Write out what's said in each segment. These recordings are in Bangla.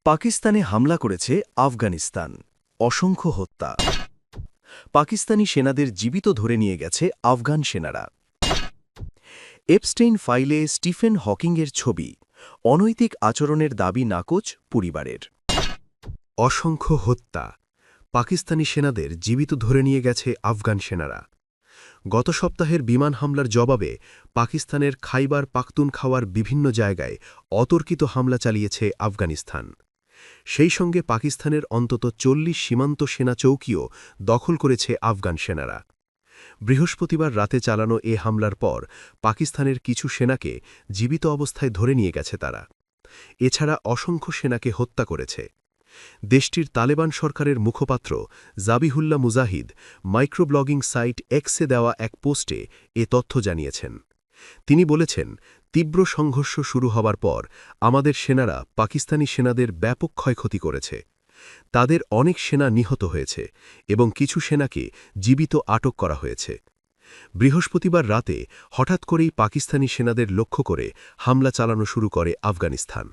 পাকিস্তানে হামলা করেছে আফগানিস্তান, অসংখ্য হত্যা। পাকিস্তানি সেনাদের জীবিত ধরে নিয়ে গেছে আফগান সেনারা। এপস্টেইন ফাইলে স্টিফেন হকিংয়ের ছবি, অনৈতিক আচরণের দাবি নাকচ পরিবারের। অসংখ্য হত্যা, পাকিস্তানি সেনাদের জীবিত ধরে নিয়ে গেছে আফগান সেনারা। গত সপ্তাহের বিমান হামলার জবাবে পাকিস্তানের খাইবার পাখতুনখাওয়ার বিভিন্ন জায়গায় অতর্কিত হামলা চালিয়েছে আফগানিস্তান। সেই সঙ্গে পাকিস্তানের অন্তত ৪০ সীমান্ত সেনা চৌকিও দখল করেছে আফগান সেনারা। বৃহস্পতিবার রাতে চালানো এ হামলার পর পাকিস্তানের কিছু সেনাকে জীবিত অবস্থায় ধরে নিয়ে গেছে তারা। এছাড়া অসংখ্য সেনাকে হত্যা করেছে। দেশটির তালেবান সরকারের মুখপাত্র জাবিহুল্লাহ মুজাহিদ মাইক্রোব্লগিং সাইট এক্সে দেওয়া এক পোস্টে এ তথ্য জানিয়েছেন। তিনি বলেছেন, তীব্র সংঘর্ষ শুরু হবার পর আমাদের সেনারা পাকিস্তানি সেনাদের ব্যাপক ক্ষয়ক্ষতি করেছে। তাদের অনেক সেনা নিহত হয়েছে এবং কিছু সেনাকে জীবিত আটক করা হয়েছে। বৃহস্পতিবার রাতে হঠাৎ করেই পাকিস্তানি সেনাদের লক্ষ্য করে হামলা চালানো শুরু করে আফগানিস্তান।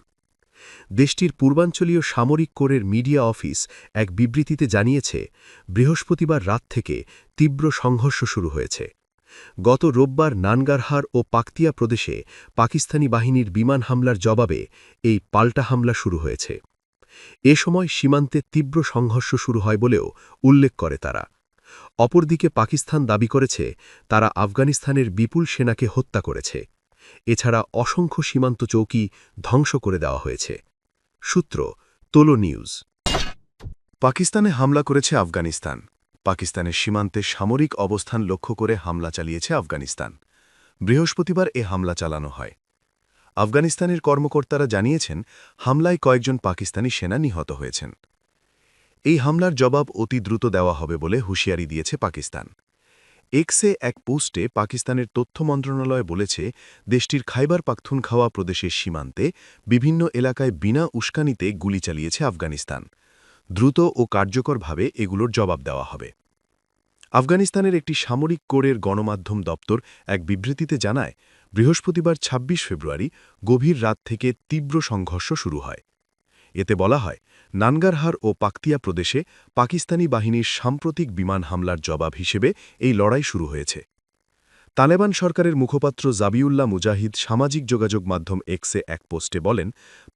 দেশটির পূর্বাঞ্চলীয় সামরিক কোরের মিডিয়া অফিস এক বিবৃতিতে জানিয়েছে, বৃহস্পতিবার রাত থেকে তীব্র সংঘর্ষ শুরু হয়েছে। গত রোববার নানগারহার ও পাকতিয়া প্রদেশে পাকিস্তানি বাহিনীর বিমান হামলার জবাবে এই পাল্টা হামলা শুরু হয়েছে। এ সময় সীমান্তে তীব্র সংঘর্ষ শুরু হয় বলেও উল্লেখ করে তারা। অপরদিকে পাকিস্তান দাবি করেছে তারা আফগানিস্তানের বিপুল সেনাকে হত্যা করেছে। এছাড়া অসংখ্য সীমান্ত চৌকি ধ্বংস করে দেওয়া হয়েছে। সূত্র তোলো নিউজ। পাকিস্তানে হামলা করেছে আফগানিস্তান। পাকিস্তানের সীমান্তে সামরিক অবস্থান লক্ষ্য করে হামলা চালিয়েছে আফগানিস্তান। বৃহস্পতিবার এ হামলা চালানো হয়। আফগানিস্তানের কর্মকর্তারা জানিয়েছেন, হামলায় কয়েকজন পাকিস্তানি সেনা নিহত হয়েছেন। এই হামলার জবাব অতি দ্রুত দেওয়া হবে বলে হুঁশিয়ারি দিয়েছে পাকিস্তান। এক্সে এক পোস্টে পাকিস্তানের তথ্য মন্ত্রণালয় বলেছে, দেশটির খাইবার পাখতুনখাওয়া প্রদেশের সীমান্তে বিভিন্ন এলাকায় বিনা উস্কানিতে গুলি চালিয়েছে আফগানিস্তান। দ্রুত ও কার্যকরভাবে এগুলোর জবাব দেওয়া হবে। আফগানিস্তানের একটি সামরিক কোরের গণমাধ্যম দপ্তর এক বিবৃতিতে জানায়, বৃহস্পতিবার ২৬ ফেব্রুয়ারি গভীর রাত থেকে তীব্র সংঘর্ষ শুরু হয়। এতে বলা হয়, নানগারহার ও পাকতিয়া প্রদেশে পাকিস্তানি বাহিনীর সাম্প্রতিক বিমান হামলার জবাব হিসেবে এই লড়াই শুরু হয়েছে। তালেবান সরকারের মুখপাত্র জাবিউল্লাহ মুজাহিদ সামাজিক যোগাযোগ মাধ্যম এক্সে এক পোস্টে বলেন,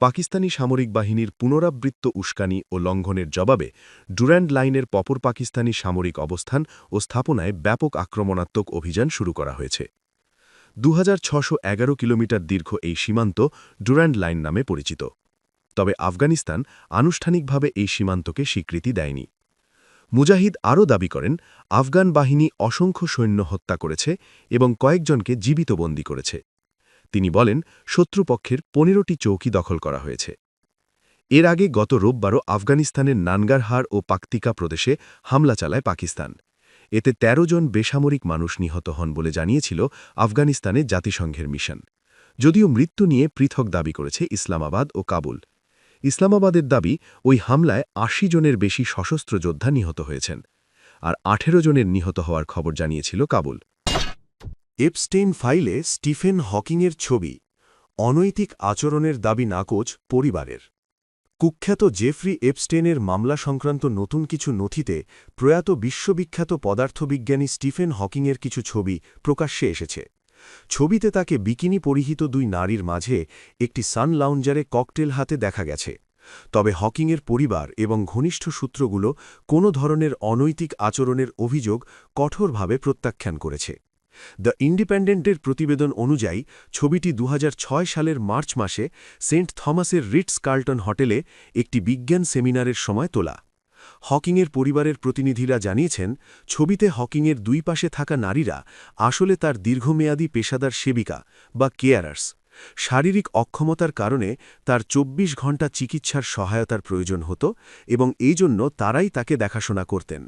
পাকিস্তানি সামরিক বাহিনীর পুনরাবৃত্ত উস্কানি ও লঙ্ঘনের জবাবে ডুরান্ড লাইনের পপর পাকিস্তানি সামরিক অবস্থান ও স্থাপনায় ব্যাপক আক্রমণাত্মক অভিযান শুরু করা হয়েছে। ২৬১১ কিলোমিটার দীর্ঘ এই সীমান্ত ডুরান্ড লাইন নামে পরিচিত। তবে আফগানিস্তান আনুষ্ঠানিকভাবে এই সীমান্তকে স্বীকৃতি দেয়নি। মুজাহিদ আরও দাবি করেন, আফগান বাহিনী অসংখ্য সৈন্য হত্যা করেছে এবং কয়েকজনকে জীবিত বন্দী করেছে। তিনি বলেন, শত্রুপক্ষের ১৫টি চৌকি দখল করা হয়েছে। এর আগে গত রোববারও আফগানিস্তানের নানগারহার ও পাকতিকা প্রদেশে হামলা চালায় পাকিস্তান। এতে ১৩ জন বেসামরিক মানুষ নিহত হন বলে জানিয়েছিল আফগানিস্তানের জাতিসংঘের মিশন। যদিও মৃত্যু নিয়ে পৃথক দাবি করেছে ইসলামাবাদ ও কাবুল। ইসলামাবাদের দাবি, ওই হামলায় ৮০ জনের বেশি সশস্ত্র যোদ্ধা নিহত হয়েছেন, আর ১৮ জনের নিহত হওয়ার খবর জানিয়েছিল কাবুল। এপস্টেইন ফাইলে স্টিফেন হকিংয়ের ছবি, অনৈতিক আচরণের দাবি নাকচ পরিবারের। কুখ্যাত জেফ্রি এপস্টেইনের মামলা সংক্রান্ত নতুন কিছু নথিতে প্রয়াত বিশ্ববিখ্যাত পদার্থবিজ্ঞানী স্টিফেন হকিংয়ের কিছু ছবি প্রকাশ্যে এসেছে। ছবিতে তাকে বিকিনি পরিহিত দুই নারীর মাঝে একটি সান লাউঞ্জারে ককটেল হাতে দেখা গেছে। তবে হকিংয়ের পরিবার এবং ঘনিষ্ঠ সূত্রগুলো কোনো ধরনের অনৈতিক আচরণের অভিযোগ কঠোরভাবে প্রত্যাখ্যান করেছে। দ্য ইন্ডিপেন্ডেন্টের প্রতিবেদন অনুযায়ী ছবিটি ২০০৬ সালের মার্চ মাসে সেন্ট থমাসের রিটস কার্লটন হোটেলে একটি বিজ্ঞান সেমিনারের সময় তোলা। হকিংয়ের পরিবারের প্রতিনিধিরা জানিয়েছেন, ছবিতে হকিংয়ের দুই পাশে থাকা নারীরা আসলে তার দীর্ঘমেয়াদী পেশাদার সেবিকা বা কেয়ারার্স। শারীরিক অক্ষমতার কারণে তার ২৪ ঘণ্টা চিকিৎসার সহায়তার প্রয়োজন হতো এবং এই জন্য তারাই তাকে দেখাশোনা করতেন।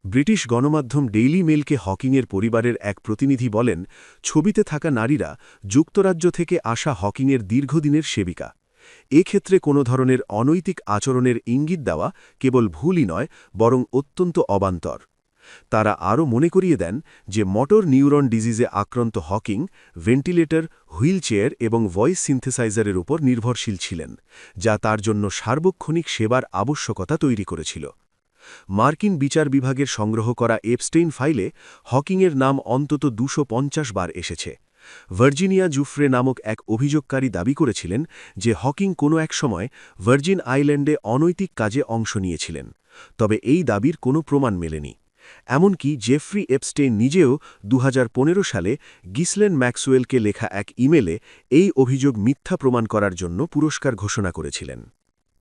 ব্রিটিশ গণমাধ্যম ডেইলি মেলকে হকিংয়ের পরিবারের এক প্রতিনিধি বলেন, ছবিতে থাকা নারীরা যুক্তরাজ্য থেকে আসা হকিংয়ের দীর্ঘদিনের সেবিকা। এক্ষেত্রে কোনো ধরনের অনৈতিক আচরণের ইঙ্গিত দেওয়া কেবল ভুলই নয়, বরং অত্যন্ত অবান্তর। তারা আরও মনে করিয়ে দেন যে মোটর নিউরন ডিজিজে আক্রান্ত হকিং ভেন্টিলেটর, হুইলচেয়ার এবং ভয়েস সিনথেসাইজারের উপর নির্ভরশীল ছিলেন, যা তার জন্য সার্বক্ষণিক সেবার আবশ্যকতা তৈরি করেছিল। মার্কিন বিচার বিভাগের সংগ্রহ করা এপস্টেইন ফাইলে হকিংয়ের নাম অন্তত 250 বার এসেছে। ভার্জিনিয়া জুফ্রে নামক এক অভিযোগকারী দাবি করেছিলেন যে হকিং কোনো এক সময় ভার্জিন আইল্যান্ডে অনৈতিক কাজে অংশ নিয়েছিলেন, তবে এই দাবির কোনো প্রমাণ মেলেনি। এমনকি জেফ্রি এপস্টেইন নিজেও 2015 সালে গিসলেন ম্যাক্সওয়েলকে লেখা এক ইমেলে এই অভিযোগ মিথ্যা প্রমাণ করার জন্য পুরস্কার ঘোষণা করেছিলেন।